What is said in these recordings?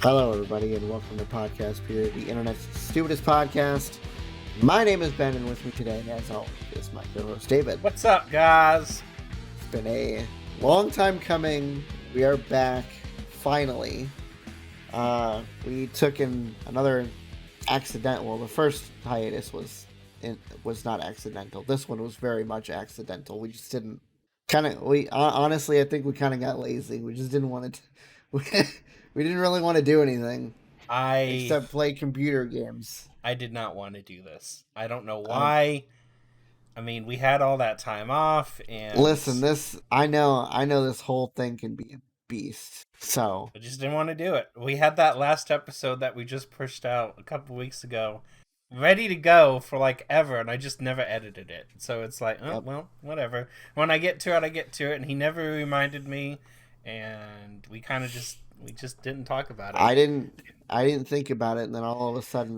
Hello, everybody, and welcome to Podcast Period, the internet's stupidest podcast. My name is Ben, and with me today, as always, is my co-host David. What's up, guys? It's been a long time coming. We are back, finally. We took in another accidental. Well, the first hiatus was not accidental. This one was very much accidental. We just didn't honestly, I think we kind of got lazy. We just didn't want to. We didn't really want to do anything except play computer games. I did not want to do this. I don't know why. I mean, we had all that time off, and listen, I know this whole thing can be a beast. So I just didn't want to do it. We had that last episode that we just pushed out a couple weeks ago, ready to go for like ever, and I just never edited it. So it's like, well, whatever. When I get to it, I get to it, and he never reminded me, and we just didn't talk about it. I didn't think about it, and then all of a sudden,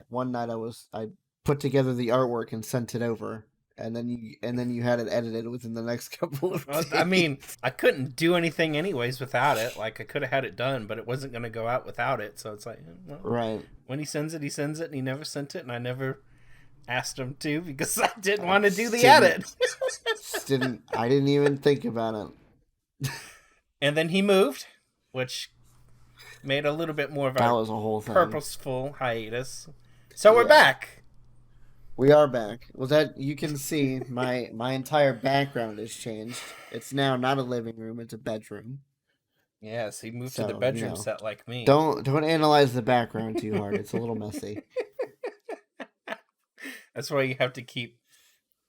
one night I put together the artwork and sent it over, and then you had it edited within the next couple of days. I mean, I couldn't do anything anyways without it. Like, I could have had it done, but it wasn't going to go out without it. So it's like, well, right. When he sends it, and he never sent it, and I never asked him to because I didn't want to do the edit. I didn't even think about it. And then he moved, which made a little bit more of was a whole thing. Purposeful hiatus. So we're back. We are back. Well, that you can see my entire background has changed. It's now not a living room; it's a bedroom. Yes, he moved to the bedroom set like me. Don't analyze the background too hard. It's a little messy. That's why you have to keep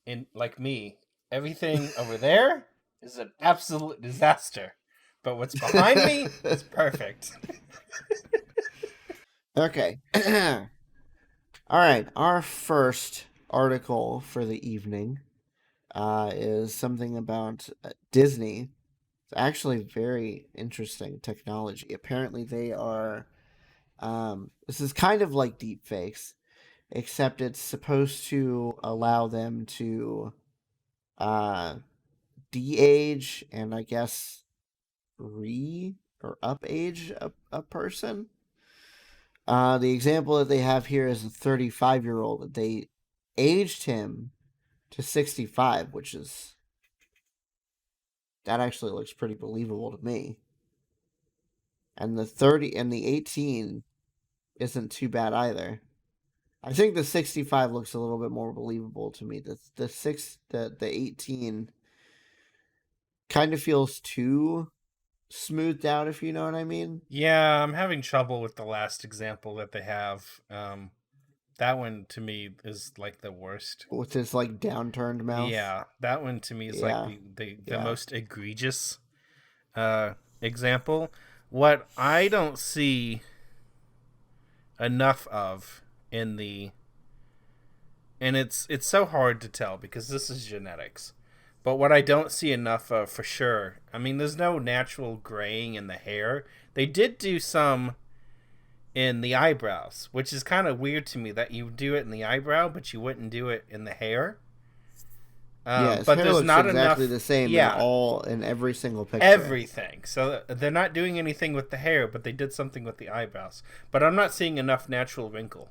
in like me. Everything over there is an absolute disaster. But what's behind me is perfect. Okay. All right. Our first article for the evening is something about Disney. It's actually very interesting technology. Apparently they are... this is kind of like deepfakes, except it's supposed to allow them to de-age and I guess up-age a person. The example that they have here is a 35-year-old. They aged him to 65, that actually looks pretty believable to me. And the 30 and the 18 isn't too bad either. I think the 65 looks a little bit more believable to me. The 18 kind of feels too smoothed out, if you know what I mean. Yeah, I'm having trouble with the last example that they have. That one to me is like the worst. With his like downturned mouth. Yeah, that one to me is like the most egregious example. What I don't see enough of and it's so hard to tell because this is genetics. But what I don't see enough of for sure, I mean, there's no natural graying in the hair. They did do some in the eyebrows, which is kind of weird to me that you do it in the eyebrow, but you wouldn't do it in the hair. But there's looks not exactly enough. The same in every single picture. Everything. So they're not doing anything with the hair, but they did something with the eyebrows. But I'm not seeing enough natural wrinkle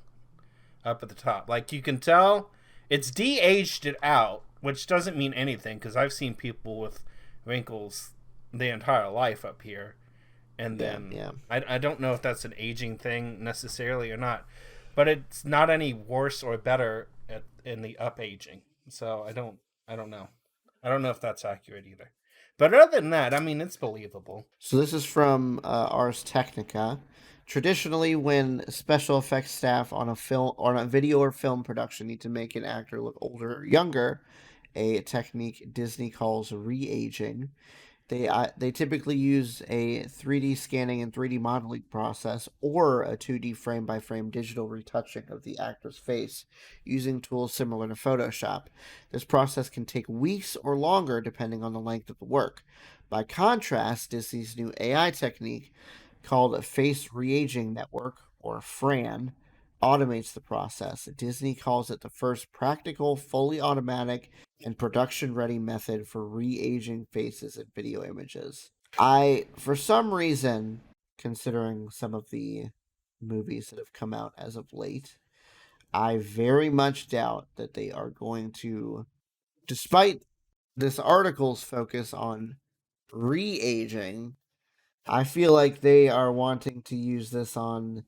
up at the top. Like, you can tell it's de-aged it out, which doesn't mean anything, because I've seen people with wrinkles the entire life up here. And then I don't know if that's an aging thing necessarily or not. But it's not any worse or better in the up-aging. So I don't know. I don't know if that's accurate either. But other than that, I mean, it's believable. So this is from Ars Technica. Traditionally, when special effects staff on a video or film production need to make an actor look older or younger, a technique Disney calls reaging. They typically use a 3D scanning and 3D modeling process or a 2D frame-by-frame digital retouching of the actor's face using tools similar to Photoshop. This process can take weeks or longer depending on the length of the work. By contrast, Disney's new AI technique called a Face Reaging Network, or FRAN, automates the process. Disney calls it the first practical, fully automatic, and production-ready method for re-aging faces and video images. For some reason, considering some of the movies that have come out as of late. I very much doubt that they are going to, despite this article's focus on re-aging, I feel like they are wanting to use this on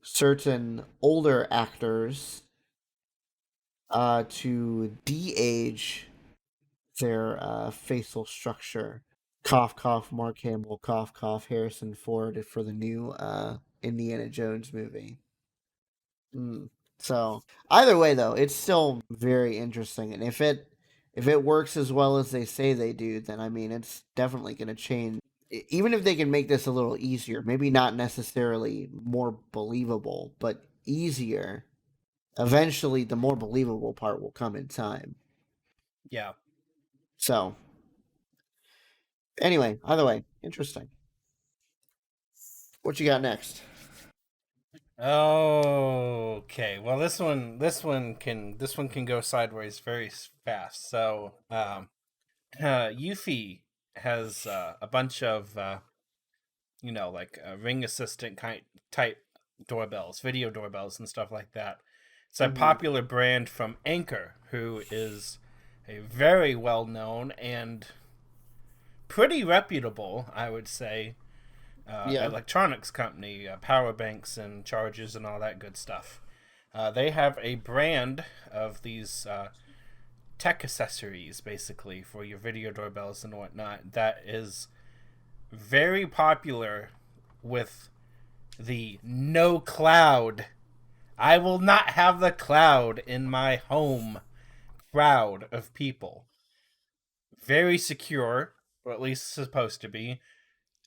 certain older actors to de-age their facial structure. Cough, cough, Mark Hamill, cough, cough, Harrison Ford for the new Indiana Jones movie. So either way, though, it's still very interesting, and if it works as well as they say they do, then I mean, it's definitely going to change. Even if they can make this a little easier, maybe not necessarily more believable, but easier. Eventually, the more believable part will come in time. Yeah. So, anyway, either way, interesting. What you got next? Okay. Well, this one can go sideways very fast. So, Eufy has a bunch of like Ring Assistant kind type doorbells, video doorbells, and stuff like that. It's a popular brand from Anchor, who is a very well known and pretty reputable, I would say, electronics company, power banks and chargers and all that good stuff. They have a brand of these tech accessories, basically, for your video doorbells and whatnot, that is very popular with the no cloud. I will not have the cloud in my home crowd of people. Very secure, or at least supposed to be.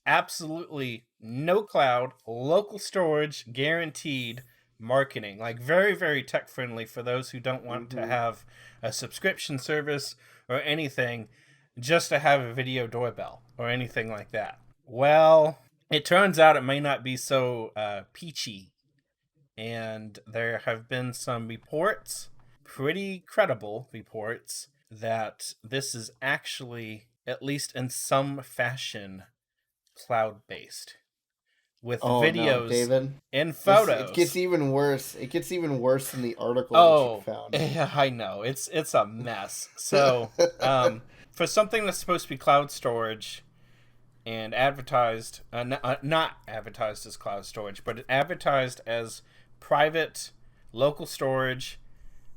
Absolutely no cloud, local storage, guaranteed marketing. Like very, very tech friendly for those who don't want to have a subscription service or anything, just to have a video doorbell or anything like that. Well, it turns out it may not be so peachy. And there have been some reports, pretty credible reports, that this is actually, at least in some fashion, cloud-based. With No, videos David. and photos. It gets even worse. It gets even worse than the article that you found. Yeah, I know. It's a mess. So, for something that's supposed to be cloud storage and advertised, not advertised as cloud storage, but advertised as private local storage,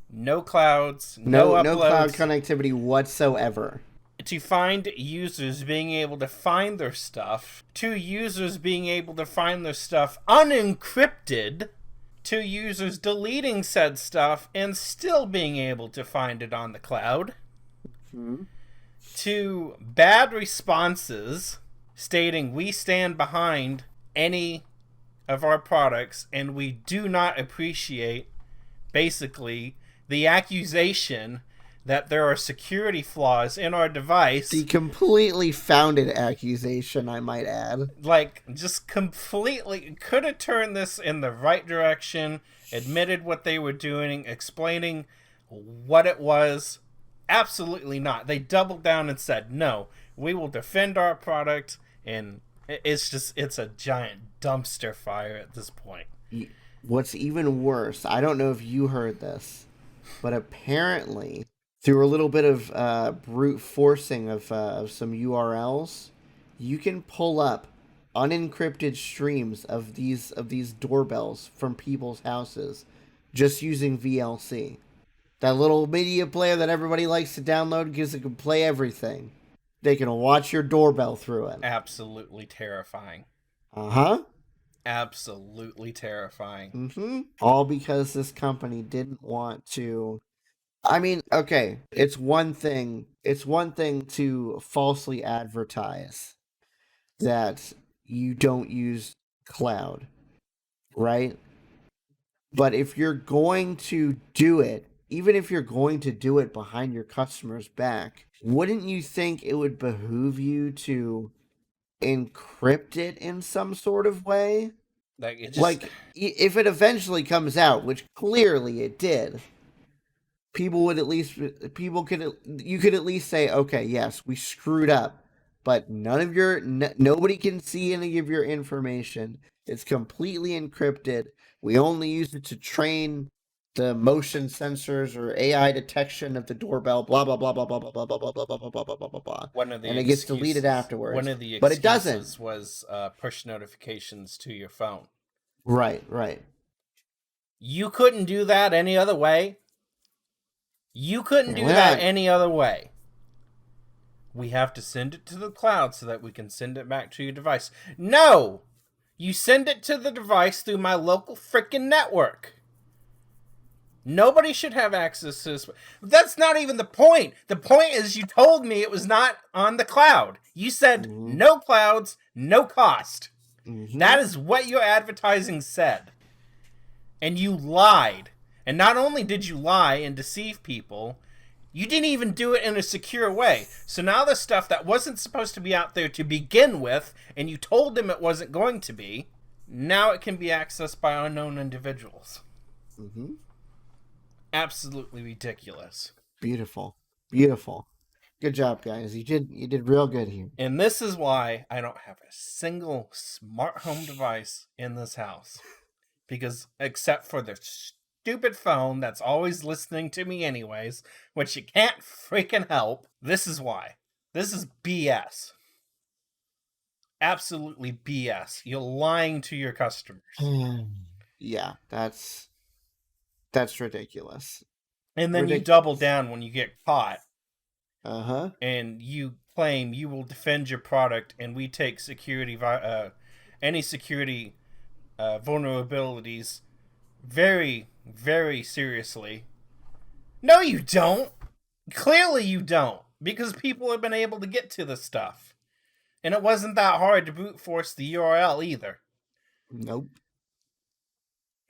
no clouds, no uploads, no cloud connectivity whatsoever. to find users being able to find their stuff, to users being able to find their stuff unencrypted, to users deleting said stuff and still being able to find it on the cloud, to bad responses stating we stand behind any of our products and we do not appreciate, basically, the accusation that there are security flaws in our device. The completely founded accusation, I might add. Like, just completely could have turned this in the right direction, admitted what they were doing, explaining what it was. Absolutely not. They doubled down and said, no, we will defend our product, and it's a giant dumpster fire at this point. What's even worse, I don't know if you heard this, but apparently, through a little bit of brute forcing of some URLs, you can pull up unencrypted streams of these doorbells from people's houses just using VLC. That little media player that everybody likes to download gives it can play everything. They can watch your doorbell through it. Absolutely terrifying. Absolutely terrifying. All because this company didn't want to. I mean, okay, it's one thing to falsely advertise that you don't use cloud, right? But if you're going to do it, even if you're going to do it behind your customer's back, wouldn't you think it would behoove you to encrypt it in some sort of way? Like if it eventually comes out, which clearly it did, you could at least say, okay, yes, we screwed up but nobody can see any of your information. It's completely encrypted. We only use it to train the motion sensors or AI detection of the doorbell. Blah blah blah blah blah blah blah blah blah blah blah blah blah blah blah blah. And it gets deleted One afterwards. of the But it doesn't. excuses was push notifications to your phone. Right, right. You couldn't do that any other way. You couldn't do that any other way. We have to send it to the cloud so that we can send it back to your device. No! You send it to the device through my local freaking network. Nobody should have access to this. That's not even the point. The point is you told me it was not on the cloud. You said no clouds, no cost. That is what your advertising said. And you lied. And not only did you lie and deceive people, you didn't even do it in a secure way. So now the stuff that wasn't supposed to be out there to begin with, and you told them it wasn't going to be, now it can be accessed by unknown individuals. Absolutely ridiculous. Beautiful. Beautiful. Good job, guys. You did real good here. And this is why I don't have a single smart home device in this house. Because except for the stupid phone that's always listening to me anyways, which you can't freaking help, this is why. This is BS. Absolutely BS. You're lying to your customers. Yeah, that's ridiculous. And then you double down when you get caught. Uh-huh. And you claim you will defend your product, and we take any security vulnerabilities very, very seriously. No, you don't. Clearly you don't. Because people have been able to get to this stuff. And it wasn't that hard to brute force the URL either. Nope.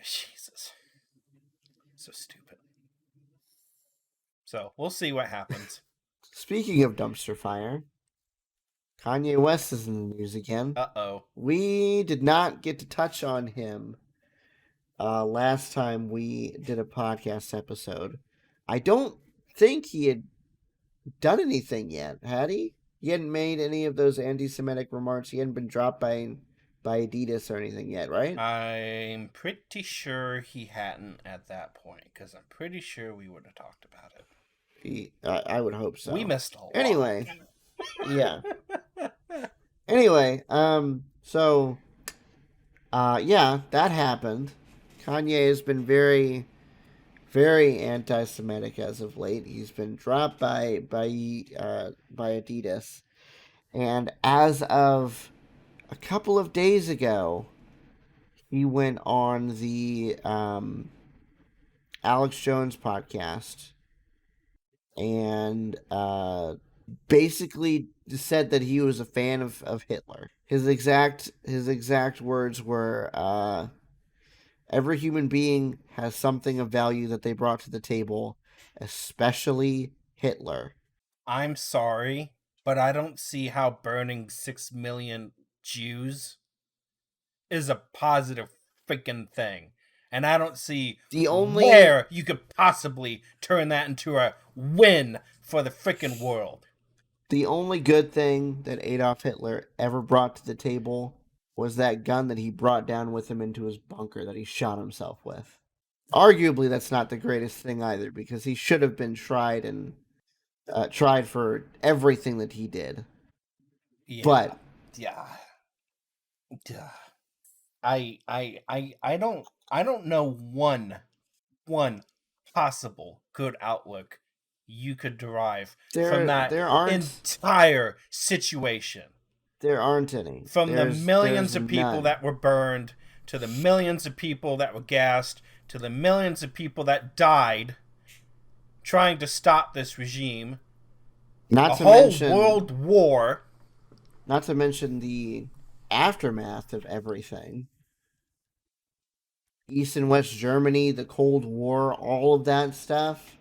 Jesus. So stupid. So, we'll see what happens. Speaking of dumpster fire, Kanye West is in the news again. Uh-oh. We did not get to touch on him last time we did a podcast episode. I don't think he had done anything yet, had he? He hadn't made any of those anti-Semitic remarks. He hadn't been dropped by Adidas or anything yet, right? I'm pretty sure he hadn't at that point, because I'm pretty sure we would have talked about it. I would hope so. We missed a lot. Anyway, yeah. Anyway, so, yeah, that happened. Kanye has been very, very anti-Semitic as of late. He's been dropped by Adidas, and as of a couple of days ago, he went on the Alex Jones podcast and basically said that he was a fan of Hitler. His exact words were, every human being has something of value that they brought to the table, especially Hitler. I'm sorry, but I don't see how burning 6 million Jews is a positive freaking thing. And I don't see where you could possibly turn that into a win for the freaking world. The only good thing that Adolf Hitler ever brought to the table was that gun that he brought down with him into his bunker that he shot himself with. Arguably, that's not the greatest thing either, because he should have been tried and tried for everything that he did. Yeah. But I don't know one possible good outlook you could derive from that entire situation. There aren't any. From the millions of people that were burned, to the millions of people that were gassed, to the millions of people that died trying to stop this regime. Not to whole mention world war. Not to mention the aftermath of everything. East and West Germany, the Cold War, all of that stuff.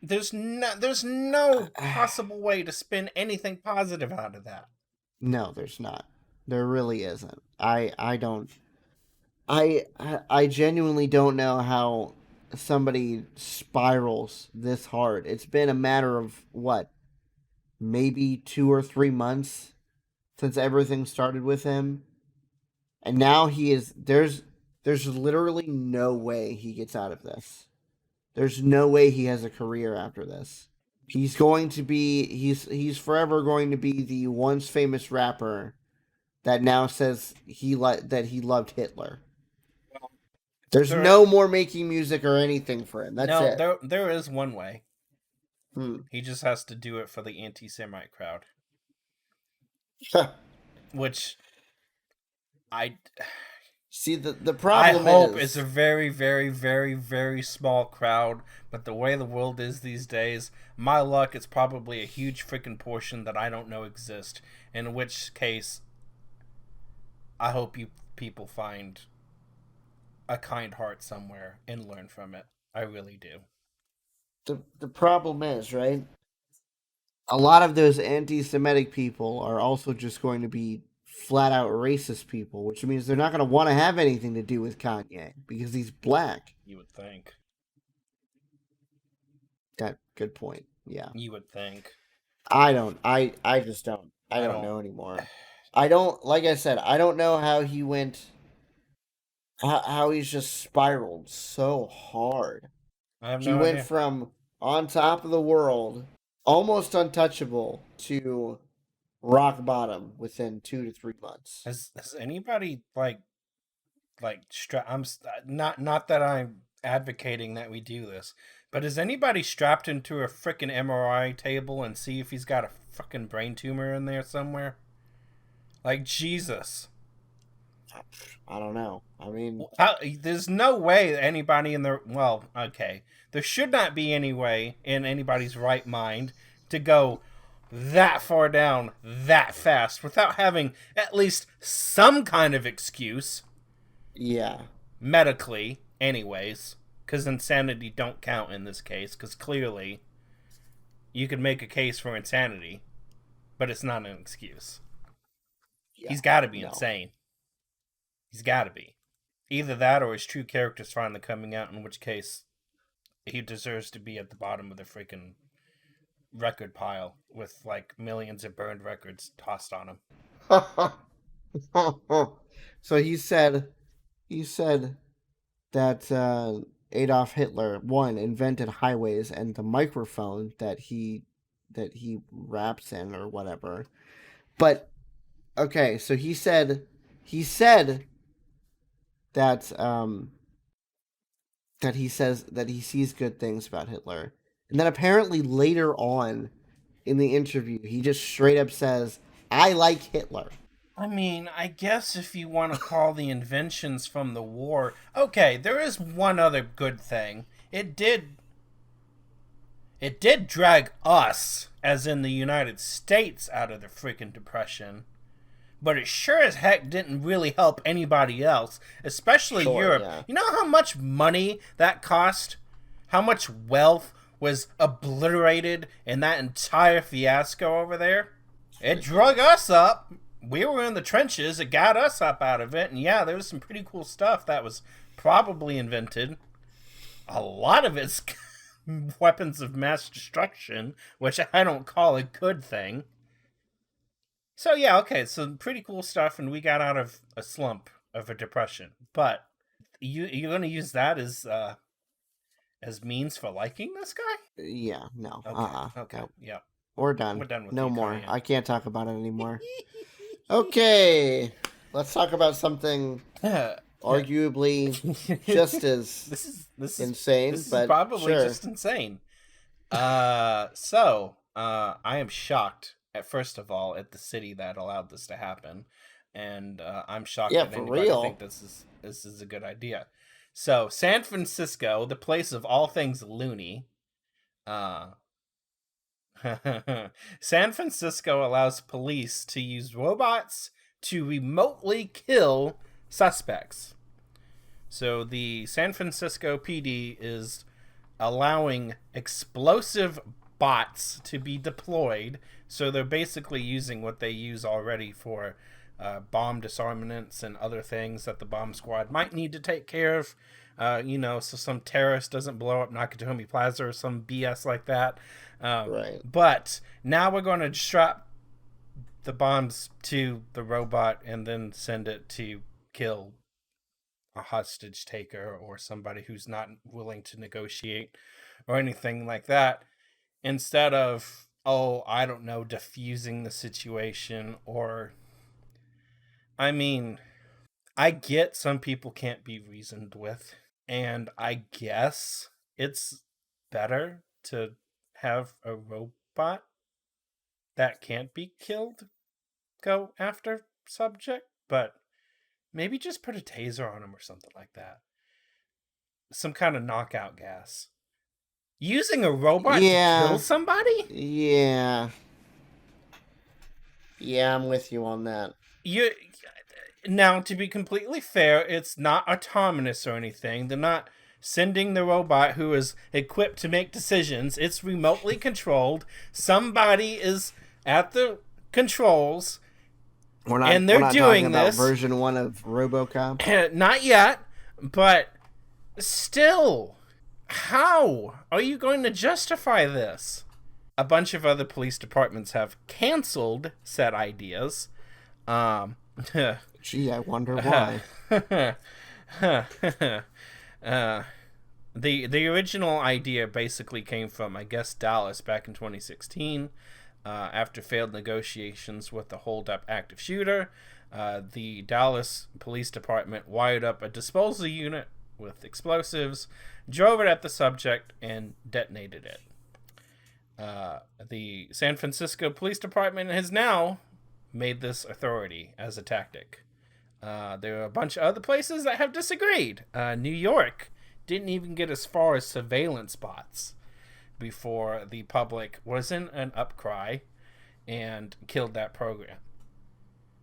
There's no possible way to spin anything positive out of that. No, there's not. There really isn't. I genuinely don't know how somebody spirals this hard. It's been a matter of what? Maybe 2 or 3 months since everything started with him, and now he is there's literally no way he gets out of this. There's no way he has a career after this. He's going to be he's forever going to be the once famous rapper that now says that he loved Hitler. There's no more making music or anything for him. That's it. There is one way. Hmm. He just has to do it for the anti-Semite crowd. Which I see the problem. I hope it's a very, very, very, very small crowd. But the way the world is these days, my luck, it's probably a huge freaking portion that I don't know exist. In which case, I hope you people find a kind heart somewhere and learn from it. I really do. The problem is, right? A lot of those anti-Semitic people are also just going to be flat out racist people, which means they're not going to want to have anything to do with Kanye because he's black. You would think. That good point. Yeah. You would think. I just don't. I don't know anymore. I don't, like I said, I don't know how he went, how he's just spiraled so hard. I have no idea. He went from on top of the world, almost untouchable, to rock bottom within 2 to 3 months. Has anybody I'm not that I'm advocating that we do this, but has anybody strapped into a frickin' MRI table and see if he's got a frickin' brain tumor in there somewhere? Like, Jesus. I don't know. I mean, there's no way that anybody in their there should not be any way in anybody's right mind to go that far down that fast without having at least some kind of excuse. Yeah. Medically, anyways, because insanity don't count in this case, because clearly you could make a case for insanity, but it's not an excuse. Yeah, he's got to be insane. He's got to be. Either that or his true character's finally coming out, in which case he deserves to be at the bottom of the freaking record pile with like millions of burned records tossed on him. So he said that Adolf Hitler, one, invented highways and the microphone that he raps in or whatever. But okay, so he said that that he says that he sees good things about Hitler. And then apparently later on in the interview, he just straight up says, "I like Hitler." I mean, I guess if you want to call the inventions from the war... Okay, there is one other good thing. It did drag us, as in the United States, out of the freaking Depression. But it sure as heck didn't really help anybody else, especially Europe. Yeah. You know how much money that cost? How much wealth was obliterated in that entire fiasco over there? It drug us up. We were in the trenches. It got us up out of it. And yeah, there was some pretty cool stuff that was probably invented. A lot of it's weapons of mass destruction, which I don't call a good thing. So yeah, okay, so pretty cool stuff, and we got out of a slump of a depression. But you're going to use that as means for liking this guy? Yeah, no. Okay. No. Yeah. We're done. We're done with no more. Kanye. I can't talk about it anymore. Okay, let's talk about something arguably just as this is insane. This but is probably sure. Just insane. So I am shocked. First of all, at the city that allowed this to happen, and I'm shocked that anybody think this is a good idea. So, San Francisco, the place of all things loony, San Francisco allows police to use robots to remotely kill suspects. So, the San Francisco PD is allowing explosive bots to be deployed. So they're basically using what they use already for bomb disarmaments and other things that the bomb squad might need to take care of. So some terrorist doesn't blow up Nakatomi Plaza or some BS like that. Right. But now we're going to strap the bombs to the robot and then send it to kill a hostage taker or somebody who's not willing to negotiate or anything like that, instead of, oh, I don't know, diffusing the situation. Or, I mean, I get some people can't be reasoned with, and I guess it's better to have a robot that can't be killed go after subject, but maybe just put a taser on him or something like that. Some kind of knockout gas. Using a robot to kill somebody? Yeah. Yeah, I'm with you on that. Now, to be completely fair, it's not autonomous or anything. They're not sending the robot who is equipped to make decisions. It's remotely controlled. Somebody is at the controls, and they're doing this. Version 1 of RoboCop? Not yet, but still, how are you going to justify this? A bunch of other police departments have canceled said ideas. Gee, I wonder why. The original idea basically came from, I guess, Dallas back in 2016. After failed negotiations with the holdup active shooter, the Dallas Police Department wired up a disposal unit with explosives, drove it at the subject, and detonated it. The San Francisco Police Department has now made this authority as a tactic. There are a bunch of other places that have disagreed. New York didn't even get as far as surveillance bots before the public was in an upcry and killed that program.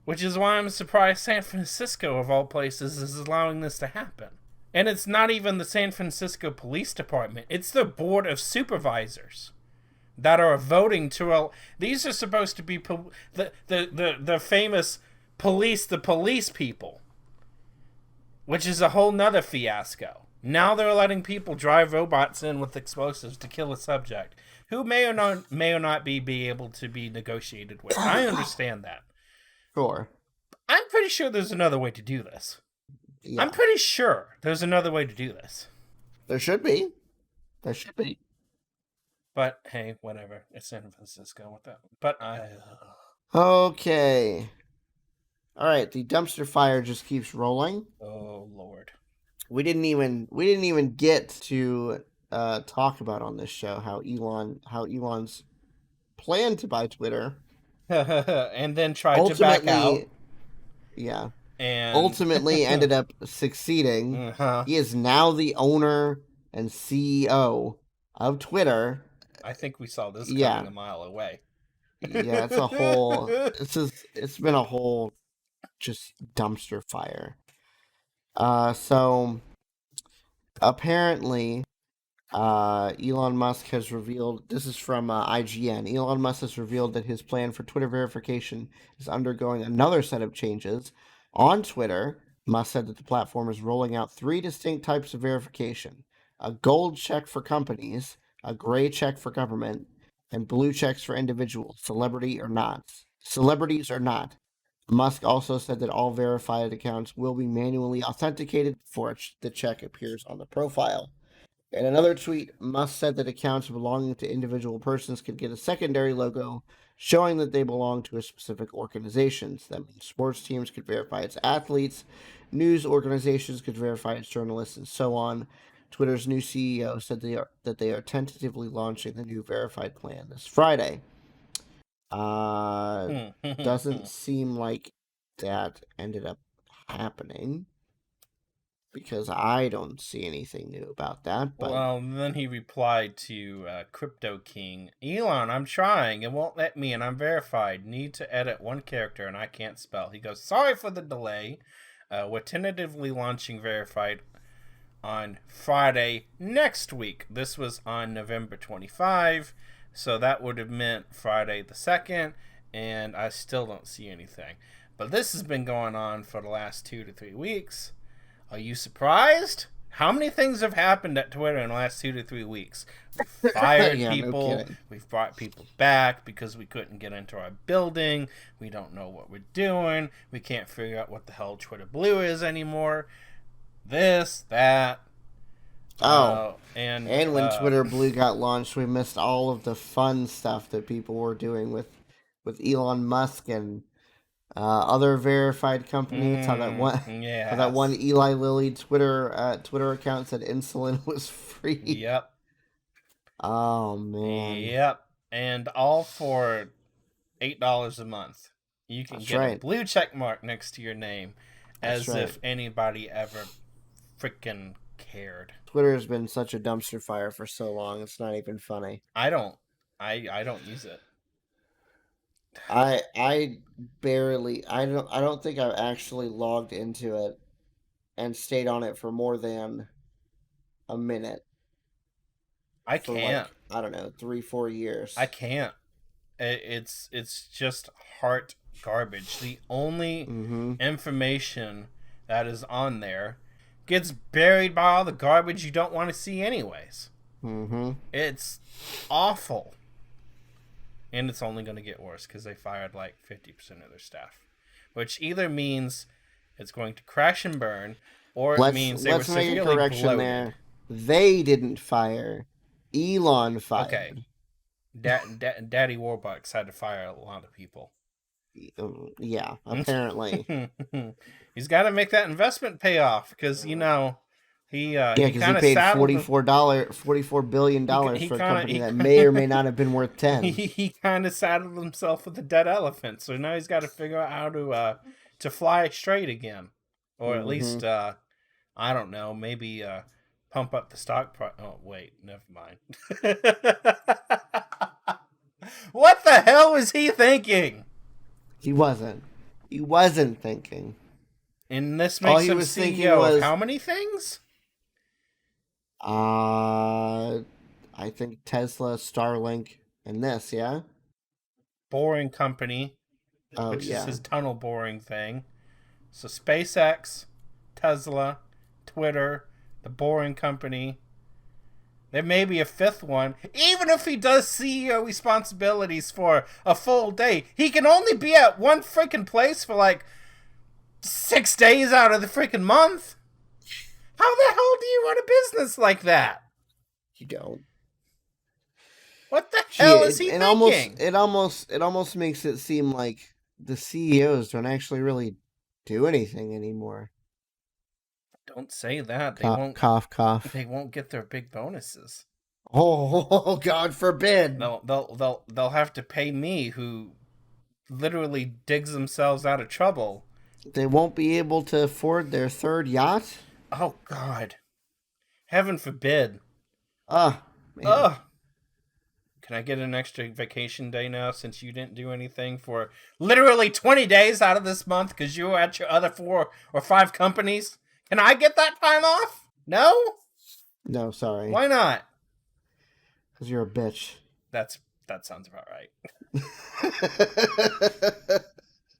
Which is why I'm surprised San Francisco, of all places, is allowing this to happen. And it's not even the San Francisco Police Department. It's the Board of Supervisors that are voting to... These are supposed to be the famous the police people. Which is a whole nother fiasco. Now they're letting people drive robots in with explosives to kill a subject who may or not be able to be negotiated with. I understand that. Sure. I'm pretty sure there's another way to do this. Yeah. I'm pretty sure there's another way to do this. There should be. But hey, whatever. It's San Francisco with that. But Okay. All right, the dumpster fire just keeps rolling. Oh Lord. We didn't even get to talk about on this show how Elon's plan to buy Twitter and then tried to back out. Yeah. And ultimately ended up succeeding. He is now the owner and CEO of Twitter. I think we saw this coming a mile away. Yeah, it's been a whole just dumpster fire. So apparently Elon Musk has revealed, this is from IGN, Elon Musk has revealed that his plan for Twitter verification is undergoing another set of changes. On Twitter, Musk said that the platform is rolling out 3 distinct types of verification: a gold check for companies, a gray check for government, and blue checks for individuals, celebrities or not. Musk also said that all verified accounts will be manually authenticated before the check appears on the profile. In another tweet, Musk said that accounts belonging to individual persons could get a secondary logo showing that they belong to a specific organization. That means sports teams could verify its athletes, news organizations could verify its journalists, and so on. Twitter's new CEO said that they are tentatively launching the new verified plan this Friday. Doesn't seem like that ended up happening, because I don't see anything new about that. But... Well, then he replied to Crypto King, "Elon, I'm trying. It won't let me, and I'm verified. Need to edit one character, and I can't spell." He goes, "Sorry for the delay. We're tentatively launching verified on Friday next week." This was on November 25, so that would have meant Friday the 2nd, and I still don't see anything. But this has been going on for the last 2 to 3 weeks. Are you surprised? How many things have happened at Twitter in the last 2 to 3 weeks? We fired Yeah, no people. kidding. We've brought people back because we couldn't get into our building. We don't know what we're doing. We can't figure out what the hell Twitter Blue is anymore. This, that. Oh, And and when Twitter Blue got launched, we missed all of the fun stuff that people were doing with Elon Musk and other verified companies. How that one yes. Eli Lilly Twitter account said insulin was free. Yep. Oh man, Yep. And all for $8 a month. You can that's get a right. blue check mark next to your name, That's as right. if anybody ever freaking cared. Twitter has been such a dumpster fire for so long. It's not even funny. I don't. I don't use it. I barely. I don't think I've actually logged into it and stayed on it for more than a minute I for can't. like I don't know 3-4 years. I can't. It's just heart garbage. The only Mm-hmm. information that is on there gets buried by all the garbage you don't want to see anyways. Mm-hmm. It's awful. And it's only going to get worse because they fired like 50% of their staff. Which either means it's going to crash and burn, or it means they were Let's make a severely correction bloated. there. They didn't fire. Elon fired. Okay. Daddy Warbucks had to fire a lot of people. Yeah, apparently. He's got to make that investment pay off because, you know, he Because he paid $44 billion for a company that may or may not have been worth 10. He kind of saddled himself with a dead elephant, so now he's got to figure out how to fly straight again, or at least I don't know, maybe pump up the stock price. Oh wait, never mind. What the hell was he thinking? He wasn't. He wasn't thinking. And this All makes he him was thinking CEO was- of how many things? I think Tesla, Starlink, and this, yeah? Boring Company, Oh, which yeah. is his tunnel boring thing. So SpaceX, Tesla, Twitter, the Boring Company. There may be a fifth one. Even if he does CEO responsibilities for a full day, he can only be at one freaking place for like 6 days out of the freaking month. How the hell do you run a business like that? You don't. What the hell is he it thinking? It almost makes it seem like the CEOs don't actually really do anything anymore. Don't say that. They Cough, won't. cough, cough. They won't get their big bonuses. Oh, God forbid! They'll have to pay me, who literally digs themselves out of trouble. They won't be able to afford their third yacht. Oh God, heaven forbid. Man. Ugh. Can I get an extra vacation day now since you didn't do anything for literally 20 days out of this month because you were at your other 4 or 5 companies? Can I get that time off? No? No, sorry. Why not? Because you're a bitch. That sounds about right.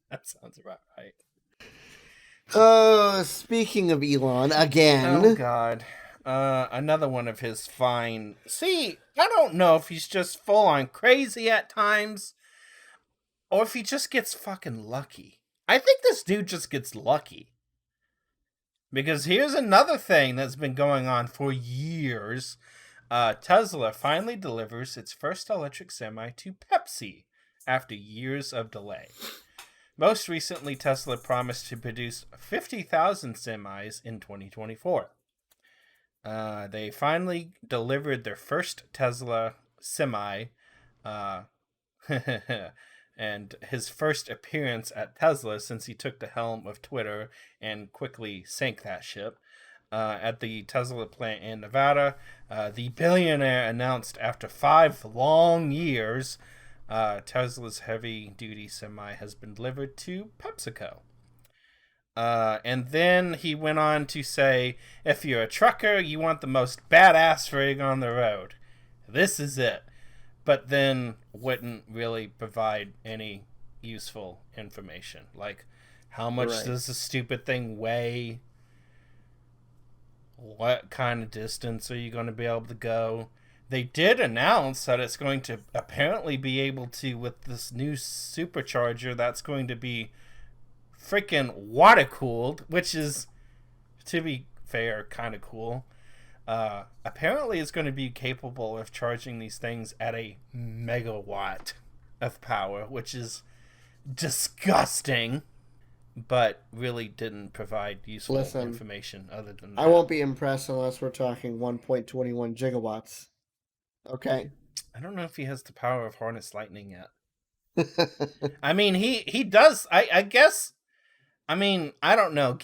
That sounds about right. Oh, speaking of Elon, again. Oh, God. Another one of his fine... See, I don't know if he's just full on crazy at times, or if he just gets fucking lucky. I think this dude just gets lucky. Because here's another thing that's been going on for years. Tesla finally delivers its first electric semi to Pepsi after years of delay. Most recently, Tesla promised to produce 50,000 semis in 2024. They finally delivered their first Tesla semi, and his first appearance at Tesla since he took the helm of Twitter and quickly sank that ship. At the Tesla plant in Nevada, the billionaire announced after 5 long years, Tesla's heavy-duty semi has been delivered to PepsiCo. And then he went on to say, if you're a trucker, you want the most badass rig on the road. This is it. But then wouldn't really provide any useful information. Like, how much does the stupid thing weigh? What kind of distance are you going to be able to go? They did announce that it's going to apparently be able to, with this new supercharger, that's going to be freaking water cooled, which is, to be fair, kind of cool. Apparently, it's going to be capable of charging these things at a megawatt of power, which is disgusting, but really didn't provide useful information other than that. I won't be impressed unless we're talking 1.21 gigawatts. Okay. I don't know if he has the power of harness lightning yet. I mean, he does. I guess. I mean, I don't know.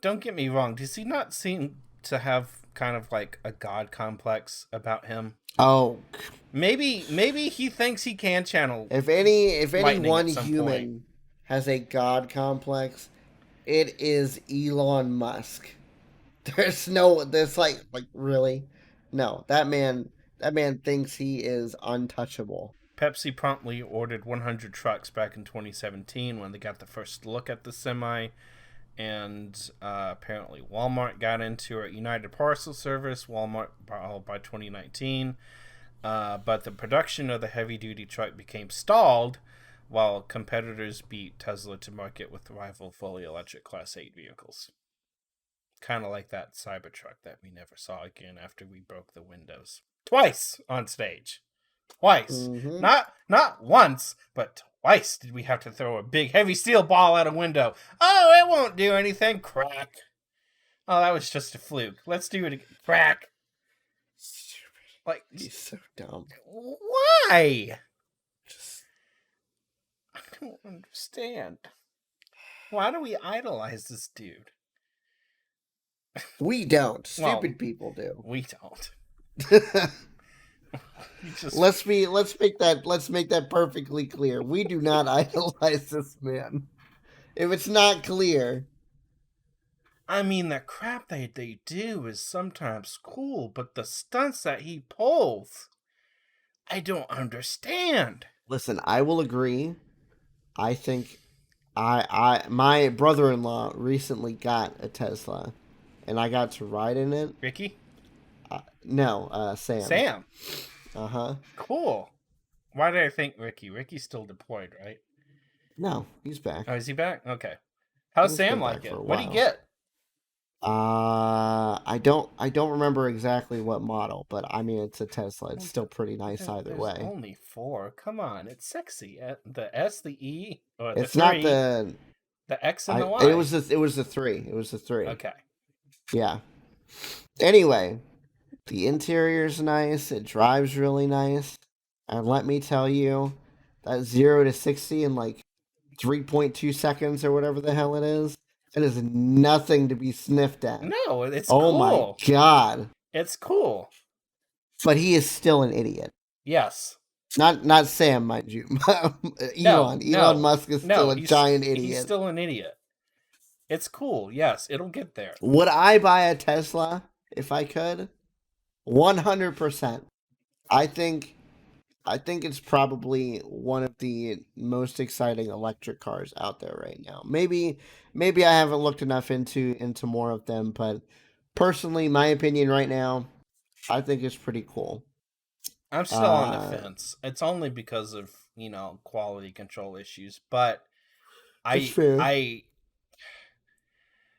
Don't get me wrong. Does he not seem to have kind of like a god complex about him? Oh, maybe he thinks he can channel. If any one human has a god complex, it is Elon Musk. There's like really, no. That man thinks he is untouchable. Pepsi promptly ordered 100 trucks back in 2017 when they got the first look at the semi. And apparently Walmart got into it. United Parcel Service, Walmart by 2019. But the production of the heavy-duty truck became stalled while competitors beat Tesla to market with rival fully electric Class 8 vehicles. Kind of like that Cybertruck that we never saw again after we broke the windows. Twice on stage. Twice. Mm-hmm. Not once, but twice did we have to throw a big heavy steel ball out a window. Oh, it won't do anything. Crack. Oh, that was just a fluke. Let's do it again. Crack. Stupid. Like, he's so dumb. Why? I don't understand. Why do we idolize this dude? We don't. Stupid people do. We don't. Let's make that perfectly clear. We do not idolize this man. If it's not clear. I mean, the crap they do is sometimes cool, but the stunts that he pulls, I don't understand. Listen, I will agree. I think my brother-in-law recently got a Tesla, and I got to ride in it. Ricky? No, Sam. Sam? Uh-huh. Cool. Why did I think Ricky? Ricky's still deployed, right? No, he's back. Oh, is he back? Okay. How's Sam like it? What did he get? I don't remember exactly what model, but I mean it's a Tesla. It's still pretty nice either way. Only 4. Come on, it's sexy. The S, the E, or the it's 3, not the X and the Y. It was the 3. It was the 3. Okay. Yeah. Anyway, the interior's nice. It drives really nice, and let me tell you, that 0 to 60 in like 3.2 seconds or whatever the hell it is. It is nothing to be sniffed at. No, it's cool. Oh my god. It's cool. But he is still an idiot. Yes. Not Sam, mind you. Elon Musk is still a giant idiot. He's still an idiot. It's cool. Yes, it'll get there. Would I buy a Tesla if I could? 100%. I think it's probably one of the most exciting electric cars out there right now. Maybe I haven't looked enough into more of them, but personally, my opinion right now, I think it's pretty cool. I'm still on the fence. It's only because of, quality control issues, but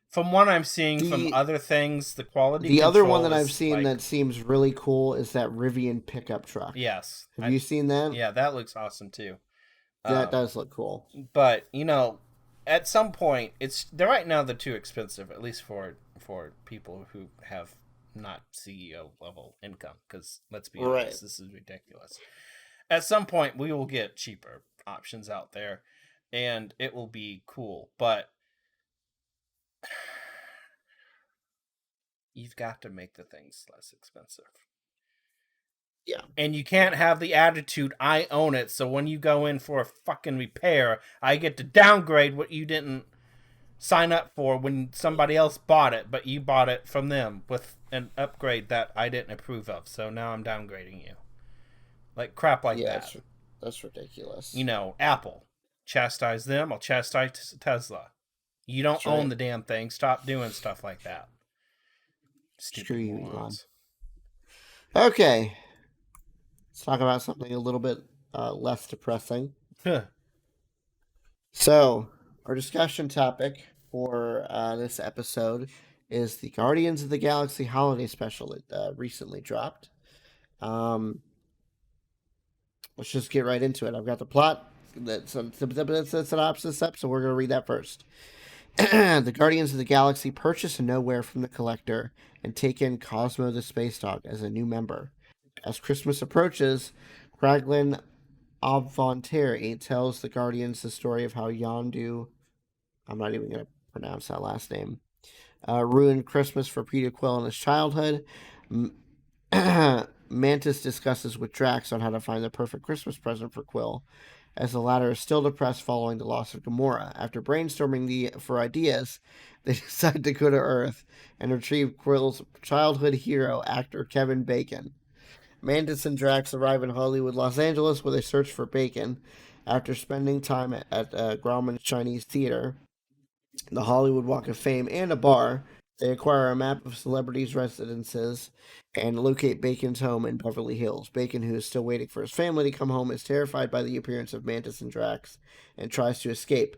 from what I'm seeing from other things, the quality the other one that I've seen that seems really cool is that Rivian pickup truck. Yes. Have you seen that? Yeah, that looks awesome too. That does look cool. But, at some point, right now they're too expensive, at least for people who have not CEO level income, because let's be honest, this is ridiculous. At some point, we will get cheaper options out there, and it will be cool, but you've got to make the things less expensive. Yeah. And you can't have the attitude, I own it, so when you go in for a fucking repair, I get to downgrade what you didn't sign up for when somebody else bought it, but you bought it from them with an upgrade that I didn't approve of, so now I'm downgrading you. Like crap like that. That's ridiculous. Apple. Chastise them, I'll chastise Tesla. You don't own the damn thing. Stop doing stuff like that. Screw you, Elon. Okay. Let's talk about something a little bit less depressing. Huh. So, our discussion topic for this episode is the Guardians of the Galaxy Holiday Special that recently dropped. Um, let's just get right into it. I've got the plot, that's a synopsis up, so we're going to read that first. The Guardians of the Galaxy purchase a Nowhere from the Collector and take in Cosmo the Space Dog as a new member. As Christmas approaches, Kraglin Avanteri tells the Guardians the story of how Yondu, I'm not even going to pronounce that last name, ruined Christmas for Peter Quill in his childhood. Mantis discusses with Drax on how to find the perfect Christmas present for Quill, as the latter is still depressed following the loss of Gamora. After brainstorming for ideas, they decide to go to Earth and retrieve Quill's childhood hero, actor Kevin Bacon. Mantis and Drax arrive in Hollywood, Los Angeles, where they search for Bacon. After spending time at Grauman's Chinese Theater, the Hollywood Walk of Fame, and a bar, they acquire a map of celebrities' residences and locate Bacon's home in Beverly Hills. Bacon, who is still waiting for his family to come home, is terrified by the appearance of Mantis and Drax and tries to escape.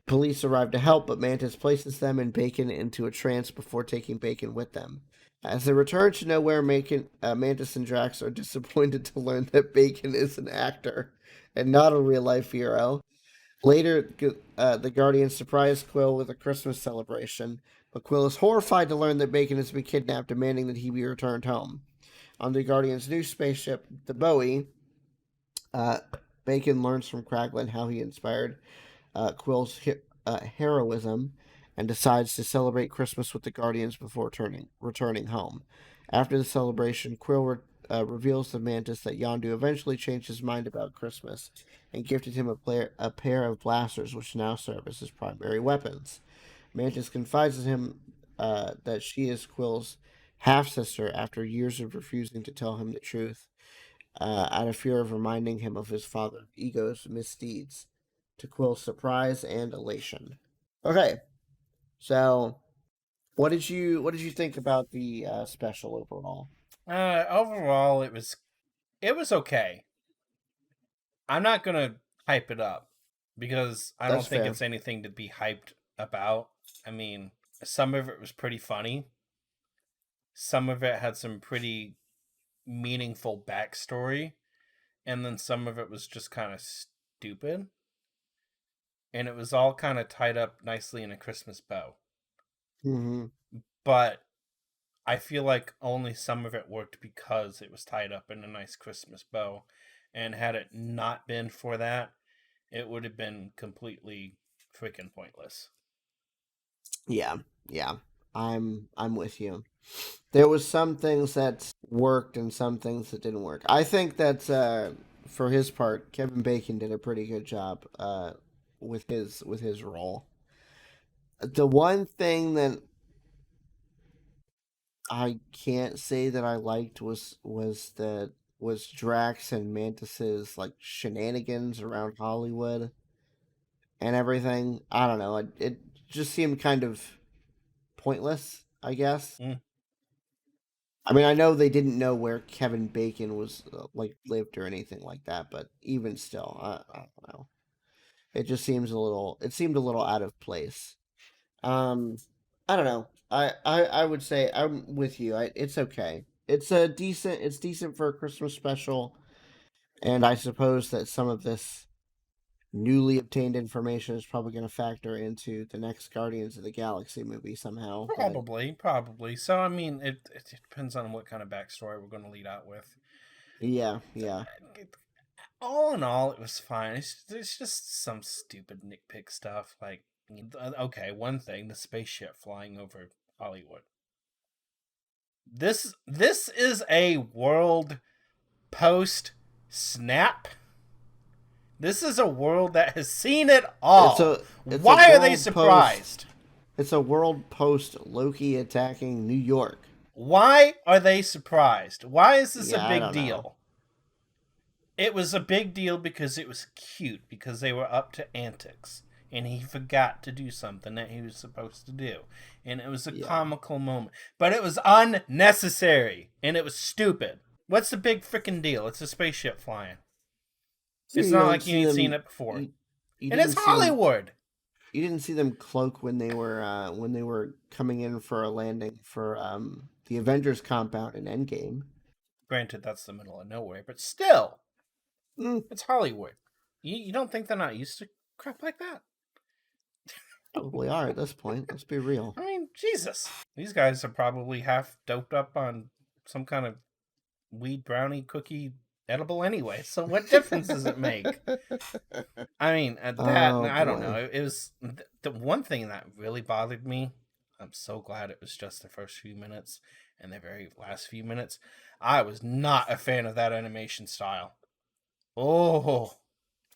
Police arrive to help, but Mantis places them and Bacon into a trance before taking Bacon with them. As they return to Nowhere, Mantis and Drax are disappointed to learn that Bacon is an actor and not a real-life hero. Later, the Guardians surprise Quill with a Christmas celebration, but Quill is horrified to learn that Bacon has been kidnapped, demanding that he be returned home. On the Guardians' new spaceship, the Bowie, Bacon learns from Kraglin how he inspired Quill's heroism and decides to celebrate Christmas with the Guardians before returning home. After the celebration, Quill reveals to Mantis that Yondu eventually changed his mind about Christmas and gifted him a pair of blasters, which now serve as his primary weapons. Mantis confides in him that she is Quill's half sister after years of refusing to tell him the truth, out of fear of reminding him of his father Ego's misdeeds, to Quill's surprise and elation. Okay, so what did you think about the special overall? Overall, it was okay. I'm not gonna hype it up because I That's don't think fair. it's anything to be hyped about. I mean, some of it was pretty funny. Some of it had some pretty meaningful backstory, and then some of it was just kind of stupid. And it was all kind of tied up nicely in a Christmas bow. Mm-hmm. But I feel like only some of it worked because it was tied up in a nice Christmas bow. And had it not been for that, it would have been completely freaking pointless. Yeah, yeah. I'm with you. There was some things that worked and some things that didn't work. I think that for his part, Kevin Bacon did a pretty good job with his role. The one thing that I can't say that I liked was Drax and Mantis's like shenanigans around Hollywood and everything. I don't know. It just seemed kind of pointless, I guess. Mm. I mean, I know they didn't know where Kevin Bacon was like lived or anything like that, but even still, I don't know. It just seems a little. It seemed a little out of place. Um, I don't know. I would say I'm with you. It's okay. It's decent for a Christmas special, and I suppose that some of this newly obtained information is probably going to factor into the next Guardians of the Galaxy movie somehow. But Probably. So, I mean, it depends on what kind of backstory we're going to lead out with. yeah, yeah. All in all, it was fine. There's just some stupid nitpick stuff. Like, okay, one thing, the spaceship flying over Hollywood. This is a world post snap. This is a world that has seen it It's all. a it's a Why are they world surprised? post. It's a world post Loki attacking New York. Why are they surprised? Why is this a Yeah, I big don't know. deal? It was a big deal because it was cute, because they were up to antics, and he forgot to do something that he was supposed to do. And it was a Yeah. comical moment. But it was unnecessary, and it was stupid. What's the big freaking deal? It's a spaceship flying. So It's you not don't like you see ain't them. seen it before. You And it's didn't see them. Hollywood. You didn't see them cloak when they were coming in for a landing for the Avengers compound in Endgame. Granted, that's the middle of nowhere, but still, Mm, it's Hollywood. You don't think they're not used to crap like that? probably are at this point. Let's be real. I mean, Jesus. These guys are probably half doped up on some kind of weed brownie cookie edible anyway. So what difference does it make? I mean, Oh I don't know. boy. It was the one thing that really bothered me. I'm so glad it was just the first few minutes and the very last few minutes. I was not a fan of that animation style. Oh,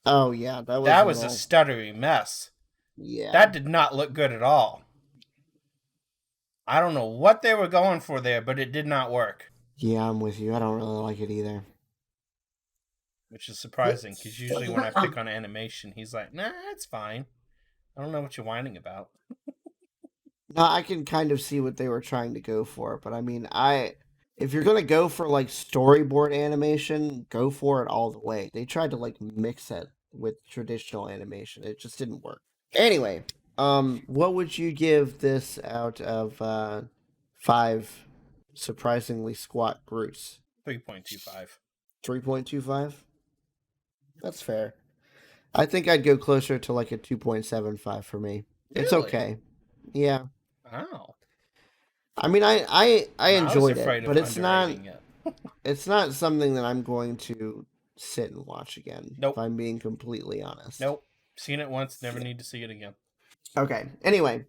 Oh yeah, that was that a was a little. stuttery mess. Yeah. That did not look good at all. I don't know what they were going for there, but it did not work. Yeah, I'm with you. I don't really like it either. Which is surprising, because usually when I pick on animation, he's like, nah, it's fine. I don't know what you're whining about. No, I can kind of see what they were trying to go for, but I mean, if you're gonna go for like storyboard animation, go for it all the way. They tried to like mix it with traditional animation. It just didn't work. Anyway, what would you give this out of 5 surprisingly squat Brutes? 3.25. 3.25? That's fair. I think I'd go closer to like a 2.75 for me. It's Really? okay. Yeah. Wow. I mean, I I was enjoyed afraid it, of but it's not underrating it. it's not something that I'm going to sit and watch again. Nope. If I'm being completely honest. Nope. Seen it once, never need to see it again. Okay. Anyway,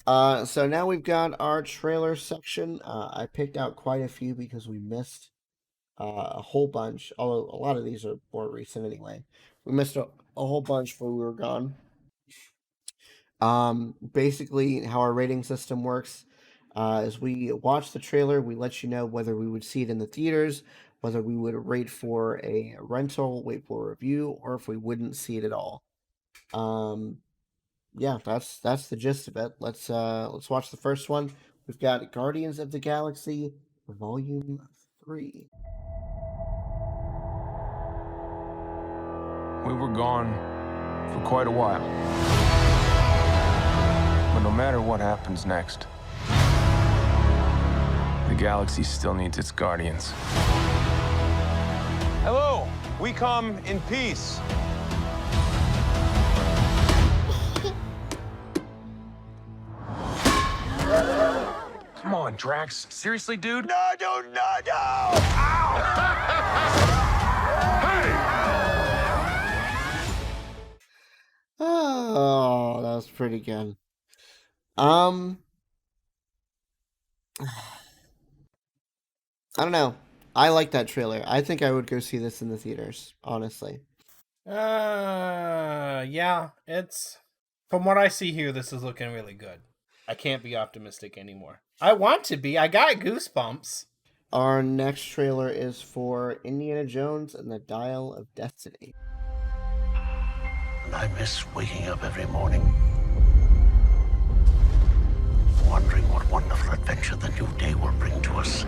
so now we've got our trailer section. I picked out quite a few because we missed a whole bunch. Although a lot of these are more recent anyway. We missed a whole bunch while we were gone. Basically, how our rating system works is we watch the trailer, we let you know whether we would see it in the theaters, whether we would rate for a rental, wait for a review, or if we wouldn't see it at all. Yeah, that's the gist of it. Let's watch the first one. We've got Guardians of the Galaxy Volume 3. We were gone for quite a while. But no matter what happens next, the galaxy still needs its guardians. Hello, we come in peace. Come on, Drax. Seriously, dude? No! Ow! Oh, that was pretty good. I don't know. I like that trailer. I think I would go see this in the theaters, honestly. Yeah, it's from what I see here, this is looking really good. I can't be optimistic anymore. I want to be. I got goosebumps. Our next trailer is for Indiana Jones and the Dial of Destiny. I miss waking up every morning, wondering what wonderful adventure the new day will bring to us.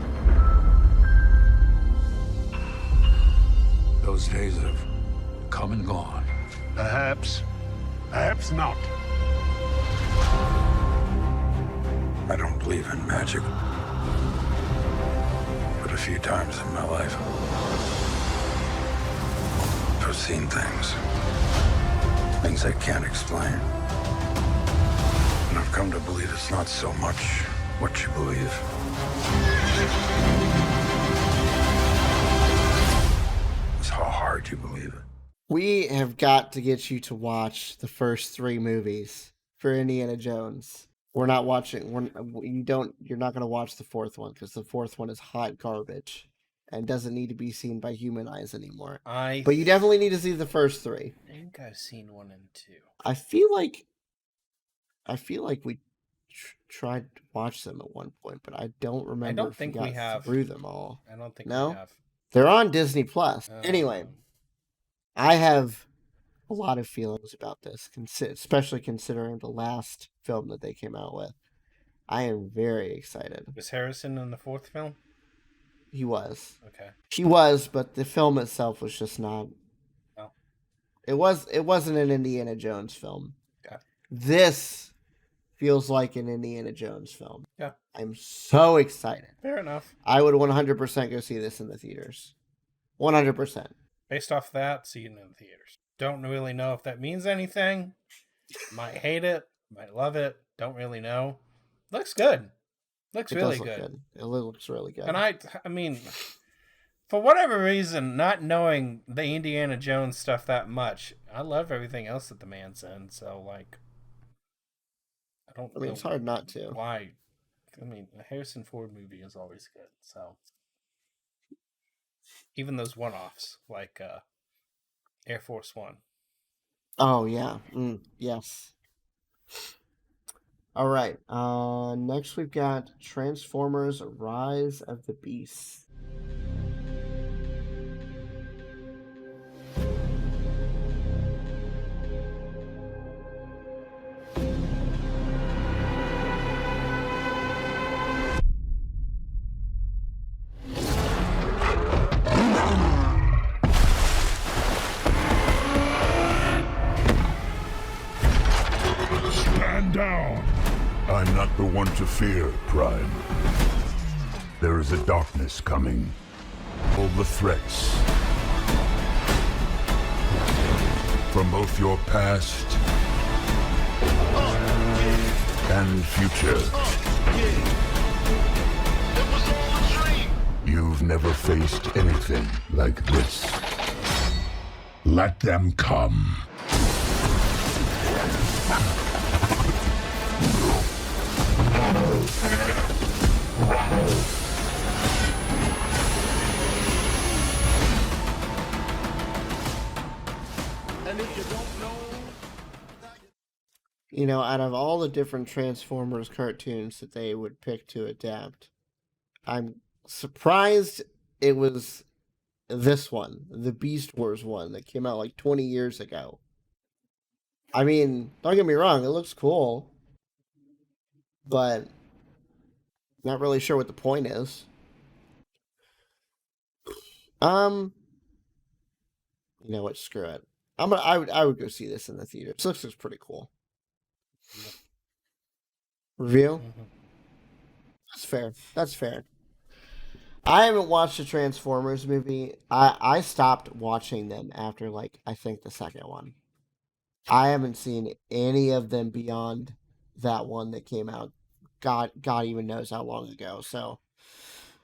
Those days have come and gone. Perhaps not. I don't believe in magic. But a few times in my life, I've seen things I can't explain. And I've come to believe it's not so much what you believe. It's how hard you believe it. We have got to get you to watch the first 3 movies for Indiana Jones. We're not watching. You're not going to watch the 4th one because the 4th one is hot garbage and doesn't need to be seen by human eyes anymore. But you definitely need to see the first 3. I think I've seen 1 and 2. I feel like we tried to watch them at one point, but I don't remember. I don't think we have through them all. I don't think No? we have. They're on Disney Plus. Anyway, I have a lot of feelings about this, especially considering the last film that they came out with. I am very excited. Was Harrison in the 4th film? He was. Okay. He was, but the film itself was just not. Oh. It wasn't an Indiana Jones film. Okay. This feels like an Indiana Jones film. Yeah. I'm so excited. Fair enough. I would 100% go see this in the theaters. 100%. Based off that, see it in the theaters. Don't really know if that means anything. Might hate it. Might love it. Don't really know. Looks good. Looks really good. It looks really good. And I mean, for whatever reason, not knowing the Indiana Jones stuff that much, I love everything else that the man's in. So, like, I mean, it's hard not to. Why? I mean, a Harrison Ford movie is always good. So, even those one-offs, like Air Force One. Oh, yeah. Yes. All right. Next we've got Transformers: Rise of the Beasts. Stand down. I'm not the one to fear, Prime. There is a darkness coming. All the threats from both your past and future. You've never faced anything like this. Let them come. You know, out of all the different Transformers cartoons that they would pick to adapt, I'm surprised it was this one, the Beast Wars one that came out like 20 years ago. I mean, don't get me wrong, it looks cool, but not really sure what the point is. You know what? Screw it. I would go see this in the theater. This looks pretty cool. Review? Mm-hmm. That's fair. That's fair. I haven't watched the Transformers movie. I stopped watching them after, like, I think the second one. I haven't seen any of them beyond that one that came out. God even knows how long ago. So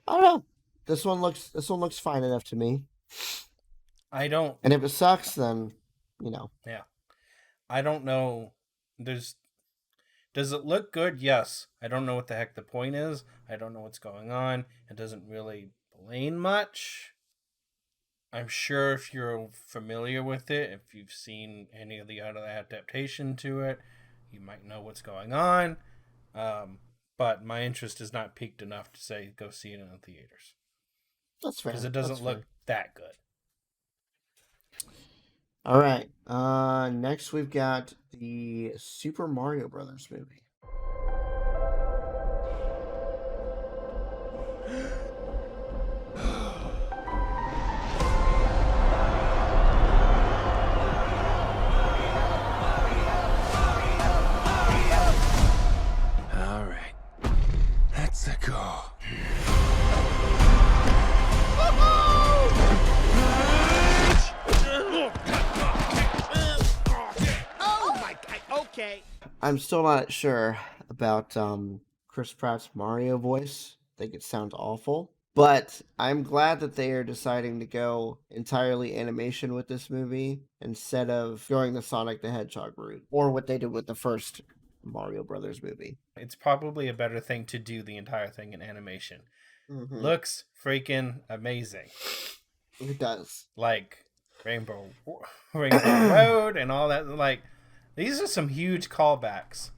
I don't know. This one looks fine enough to me. I don't. And if it sucks, then you know. Yeah. I don't know. Does it look good? Yes. I don't know what the heck the point is. I don't know what's going on. It doesn't really explain much. I'm sure if you're familiar with it, if you've seen any of the other adaptation to it, you might know what's going on. But my interest is not piqued enough to say go see it in the theaters. That's fair. Because it doesn't look that good. All right. Next we've got the Super Mario Brothers movie. All right. Let's go. Okay. I'm still not sure about Chris Pratt's Mario voice. I think it sounds awful. But I'm glad that they are deciding to go entirely animation with this movie instead of going the Sonic the Hedgehog route, or what they did with the first Mario Brothers movie. It's probably a better thing to do the entire thing in animation. Mm-hmm. Looks freaking amazing. It does. Like Rainbow Road and all that. Like, these are some huge callbacks.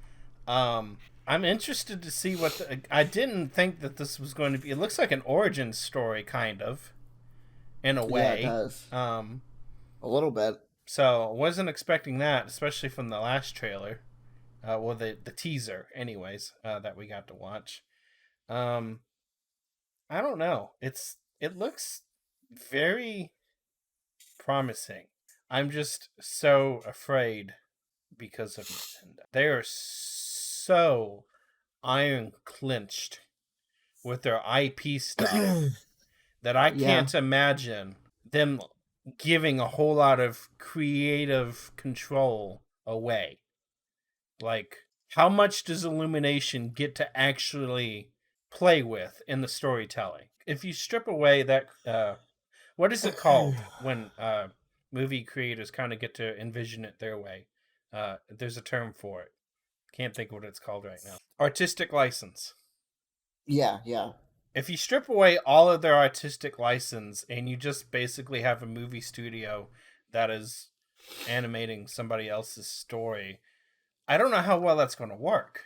I'm interested to see what I didn't think that this was going to be. It looks like an origin story, kind of, in a way. Yeah, it does. A little bit. So I wasn't expecting that, especially from the last trailer. Well, the teaser, anyways, that we got to watch. I don't know. It's It looks very promising. I'm just so afraid because of Nintendo. They are so iron clinched with their IP stuff that I can't imagine them giving a whole lot of creative control away. Like, how much does Illumination get to actually play with in the storytelling? If you strip away that, what is it called when movie creators kind of get to envision it their way? There's a term for it. Can't think of what it's called right now. Artistic license. Yeah. If you strip away all of their artistic license and you just basically have a movie studio that is animating somebody else's story, I don't know how well that's going to work.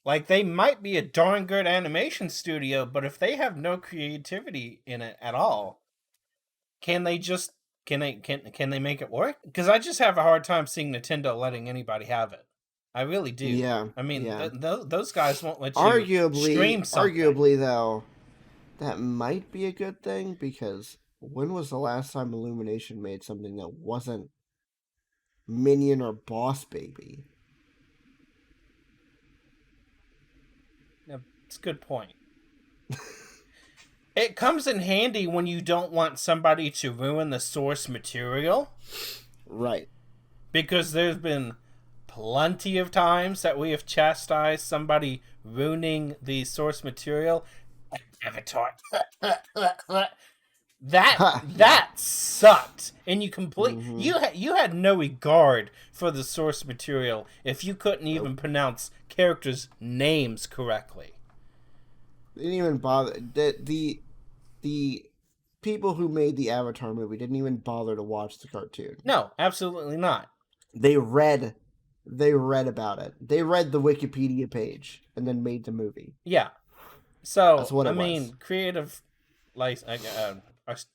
Like, they might be a darn good animation studio, but if they have no creativity in it at all, can they make it work? Because I just have a hard time seeing Nintendo letting anybody have it. I really do. Yeah. I mean, yeah. Those guys won't let you stream something. Arguably, though, that might be a good thing, because when was the last time Illumination made something that wasn't Minion or Boss Baby? Yeah, it's a good point. It comes in handy when you don't want somebody to ruin the source material. Right. Because there's been plenty of times that we have chastised somebody ruining the source material. Avatar. that sucked. And you you had no regard for the source material if you couldn't even pronounce characters' names correctly. They didn't even bother. The people who made the Avatar movie didn't even bother to watch the cartoon. No, absolutely not. They read about it. They read the Wikipedia page and then made the movie. Yeah. So, that's what I mean, creative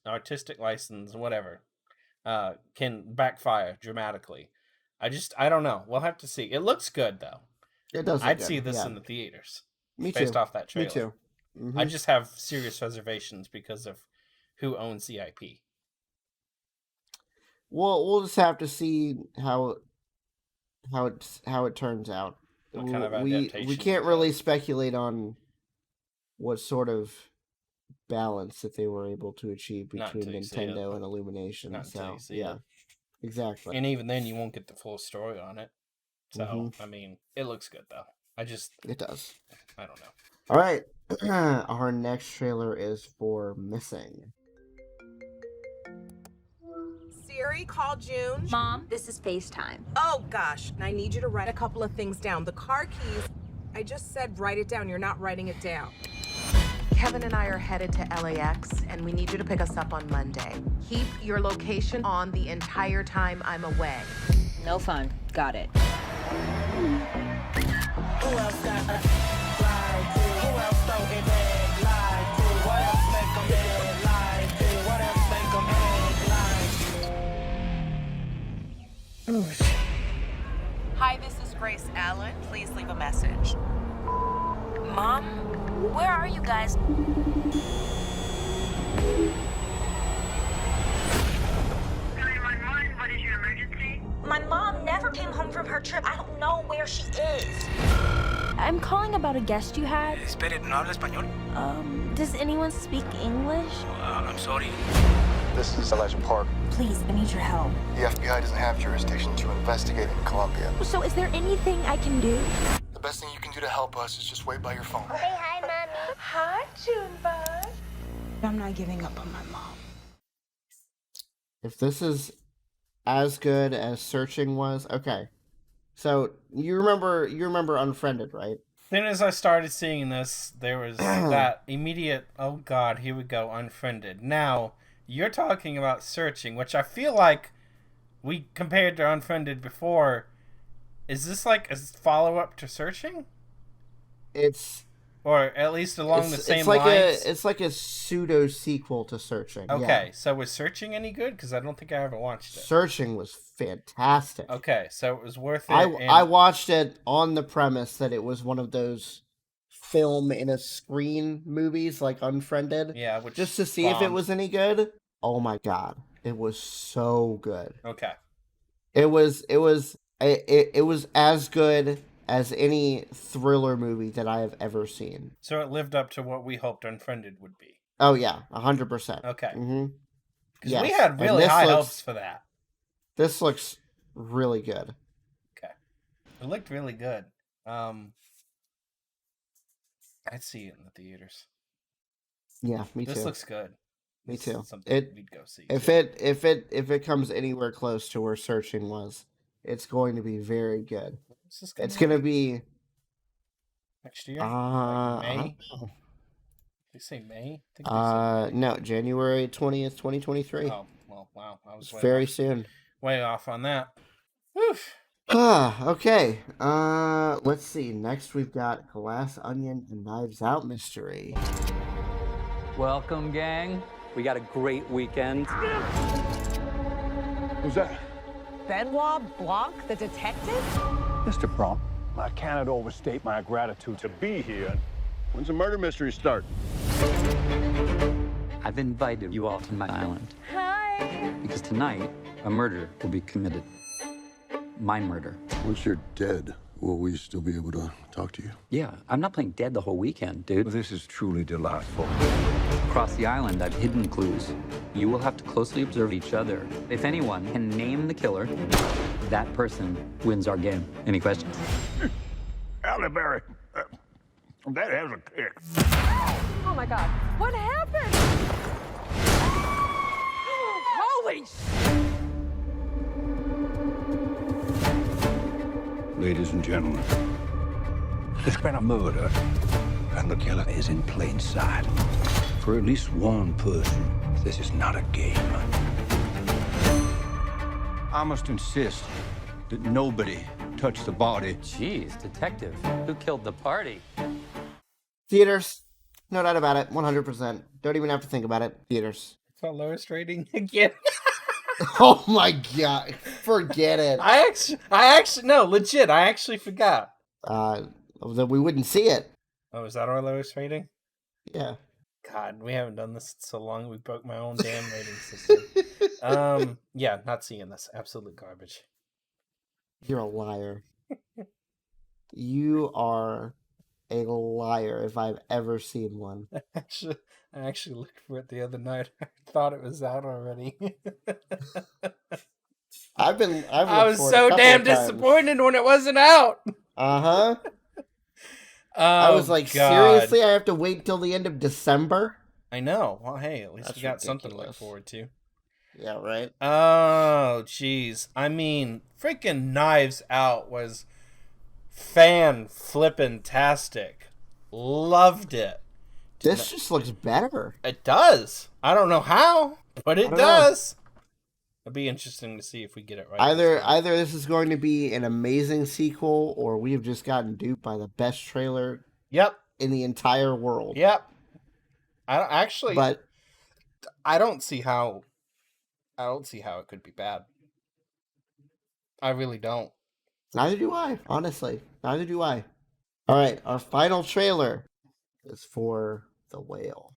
artistic license, whatever, can backfire dramatically. I don't know. We'll have to see. It looks good, though. It does. I'd see this in the theaters. Me too. Based off that trailer. Me too. Mm-hmm. I just have serious reservations because of who owns the IP. Well, we'll just have to see how it turns out. What kind of adaptation we can't really speculate on what sort of balance that they were able to achieve between Nintendo and Illumination. So yeah, exactly. And even then, you won't get the full story on it. So I mean, it looks good though. It does. I don't know. All right, our next trailer is for Missing. Siri, call June. Mom, this is FaceTime. Oh gosh, I need you to write a couple of things down. The car keys. I just said write it down. You're not writing it down. Kevin and I are headed to LAX, and we need you to pick us up on Monday. Keep your location on the entire time I'm away. No fun. Got it. Who else got a lie to? Who else throw it back lie to? What else make them mad lie to? What else make them egg lie to? Hi, this is Grace Allen. Please leave a message. Mom, where are you guys? 911, what is your emergency? My mom never came home from her trip. I don't know where she is. I'm calling about a guest you had. Espere, ¿no habla español? Does anyone speak English? I'm sorry. This is Elijah Park. Please, I need your help. The FBI doesn't have jurisdiction to investigate in Colombia. So is there anything I can do? The best thing you can do to help us is just wait by your phone. Say hi, Mommy. Hi, Junebug. I'm not giving up on my mom. If this is as good as Searching was, okay. So you remember Unfriended, right? As soon as I started seeing this, there was that immediate, oh god, here we go, Unfriended. Now, you're talking about Searching, which I feel like we compared to Unfriended before. Is this like a follow-up to Searching? Or at least along the same lines? It's like a pseudo sequel to Searching. Okay, yeah. So was Searching any good? Because I don't think I ever watched it. Searching was fantastic. Okay, so it was worth it. I watched it on the premise that it was one of those film in a screen movies like Unfriended. Yeah, which just to see if it bombed. was any good. Oh my god, it was so good. Okay. It was as good as any thriller movie that I have ever seen. So it lived up to what we hoped Unfriended would be. Oh yeah, 100%. Okay. Mm-hmm. Because we had really high hopes for that. This looks really good. Okay. It looked really good. I'd see it in the theaters. Yeah, me too. This looks good. Me This too. is something we'd go see. If it comes anywhere close to where Searching was, it's going to be very good. It's going to be next year. Like May. They say May. No, January 20th, 2023. Oh well, wow! I was very soon. Way off on that. Whew. Okay. Let's see. Next, we've got Glass Onion and Knives Out mystery. Welcome, gang. We got a great weekend. Who's that? Benoit Blanc, the detective? Mr. Bronk, I cannot overstate my gratitude to be here. When's the murder mystery start? I've invited you all to my island. Hi. Because tonight, a murder will be committed. My murder. Once you're dead, will we still be able to talk to you? Yeah, I'm not playing dead the whole weekend, dude. Well, this is truly delightful. Across the island, I've hidden clues. You will have to closely observe each other. If anyone can name the killer, that person wins our game. Any questions? Halle Berry, that has a kick. Oh my god, what happened? Holy Ladies and gentlemen, there's been a murder, and the killer is in plain sight. For at least one person, this is not a game. I must insist that nobody touch the body. Jeez, detective, who killed the party? Theaters. No doubt about it. 100%. Don't even have to think about it. Theaters. It's our lowest rating again. Oh my god. Forget it. I actually, no, legit, I actually forgot. That we wouldn't see it. Oh, is that our lowest rating? Yeah. God, we haven't done this in so long. We broke my own damn rating system. Yeah, not seeing this. Absolute garbage. You're a liar. You are a liar if I've ever seen one. I actually looked for it the other night. I thought it was out already. I was so damn disappointed when it wasn't out. Uh-huh. I was like, seriously? I have to wait till the end of December? I know. Well, hey, at least That's we got something to look ridiculous. forward to. Yeah, right? Oh, jeez. I mean, freaking Knives Out was fan-flippin-tastic. Loved it. This just looks better. It does. I don't know how, but it does. It'll be interesting to see if we get it right. Either this is going to be an amazing sequel, or we've just gotten duped by the best trailer in the entire world. Yep. I don't actually, but I don't see how it could be bad. I really don't. Neither do I, honestly. Neither do I. All right, our final trailer is for The Whale.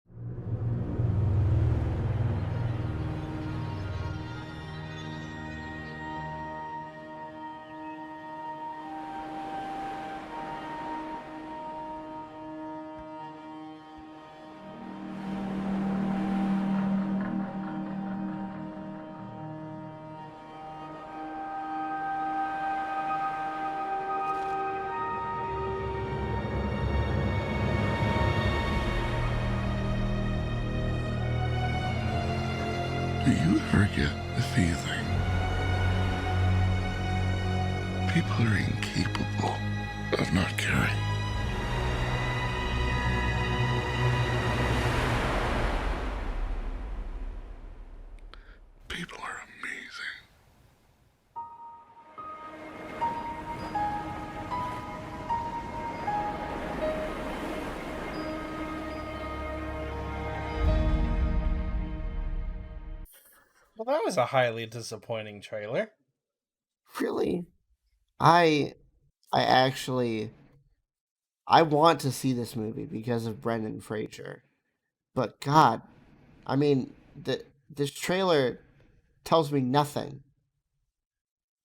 Do you ever get the feeling people are incapable of not caring? People are amazing. Well, that was a highly disappointing trailer. Really? I actually I want to see this movie because of Brendan Fraser. But God, I mean, this trailer tells me nothing.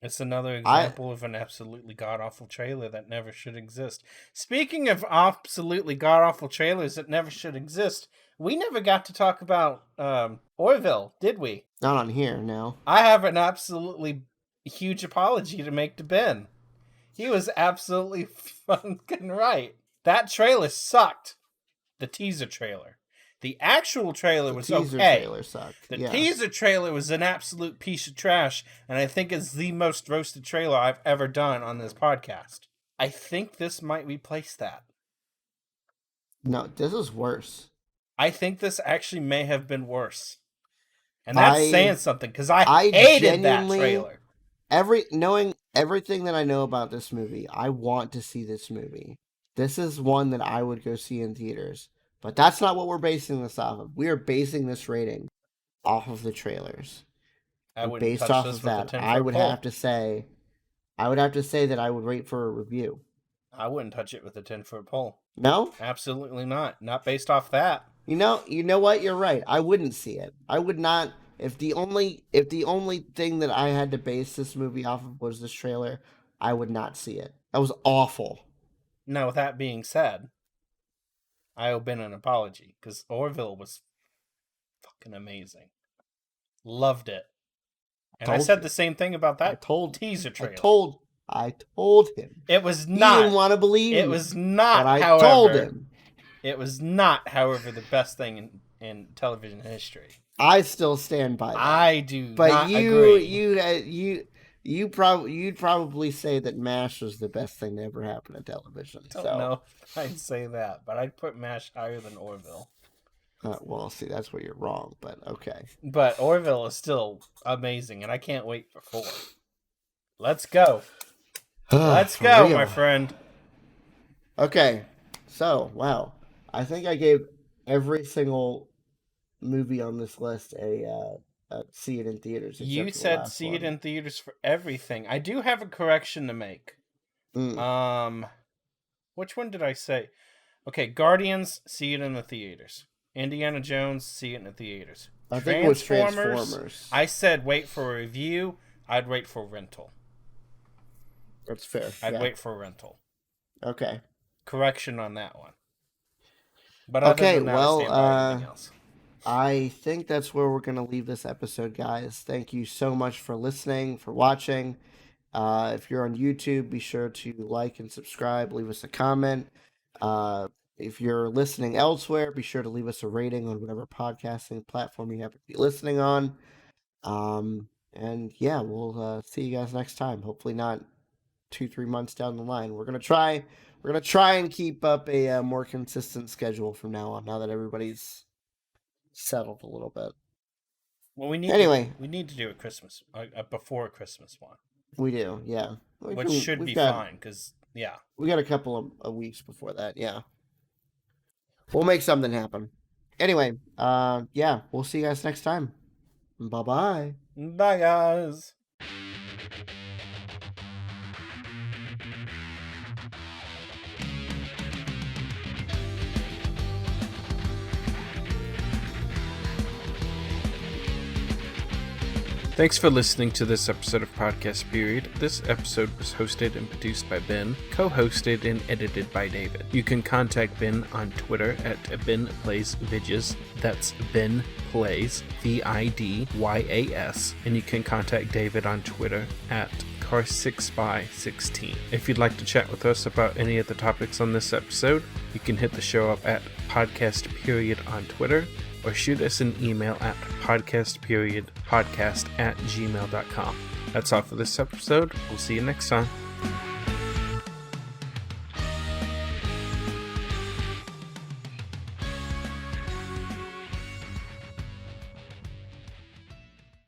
It's another example of an absolutely god-awful trailer that never should exist. Speaking of absolutely god-awful trailers that never should exist, we never got to talk about Orville, did we? Not on here, no. I have an absolutely huge apology to make to Ben. He was absolutely fucking right. That trailer sucked. The teaser trailer. The actual trailer was okay. The teaser trailer sucked. The teaser trailer was an absolute piece of trash, and I think it's the most roasted trailer I've ever done on this podcast. I think this might replace that. No, this is worse. I think this actually may have been worse. And that's saying something, because I hated that trailer. Knowing everything that I know about this movie, I want to see this movie. This is one that I would go see in theaters. But that's not what we're basing this off of. We are basing this rating off of the trailers. Based off of that, I would have to say that I would wait for a review. I wouldn't touch it with a 10-foot pole. No? Absolutely not. Not based off that. You know what? You're right. I wouldn't see it. I would not. If the only thing that I had to base this movie off of was this trailer, I would not see it. That was awful. Now, with that being said, I owe Ben an apology, because Orville was fucking amazing. Loved it. And I said the same thing about that teaser trailer. I told him. It was not. He didn't want to believe it me. Was not, but however, I told him. It was not, however, the best thing in television history. I still stand by that. I do not agree. You'd probably say that MASH was the best thing to ever happen to television. I don't know if I'd say that, but I'd put MASH higher than Orville. Well, see, that's where you're wrong, but okay. But Orville is still amazing, and I can't wait for 4. Let's go. Let's go, my friend. Okay, so, wow. I think I gave every single movie on this list a see it in theaters. You said see it in theaters for everything. I do have a correction to make. Which one did I say? Okay, Guardians, see it in the theaters. Indiana Jones, see it in the theaters. I think it was Transformers. I said wait for a review. I'd wait for rental. That's fair. I'd wait for rental. Okay. Correction on that one. But other than that, I stand by everything else. I think that's where we're going to leave this episode, guys. Thank you so much for listening, for watching. If you're on YouTube, be sure to like and subscribe. Leave us a comment. If you're listening elsewhere, be sure to leave us a rating on whatever podcasting platform you happen to be listening on. And yeah, we'll see you guys next time. Hopefully not 2-3 months down the line. We're gonna try and keep up a more consistent schedule from now on. Now that everybody's settled a little bit. Well, we need to do a Christmas, before a Christmas one. We do, yeah. Which should be fine, because yeah, we got a couple of weeks before that. Yeah, we'll make something happen. Anyway, yeah, we'll see you guys next time. Bye-bye. Bye, guys. Thanks for listening to this episode of Podcast Period. This episode was hosted and produced by Ben, co-hosted and edited by David. You can contact Ben on Twitter at BenPlaysVidges. That's Ben Plays, VIDYAS. And you can contact David on Twitter at Car6by16. If you'd like to chat with us about any of the topics on this episode, you can hit the show up at Podcast Period on Twitter, or shoot us an email at podcastperiodpodcast@gmail.com. That's all for this episode. We'll see you next time.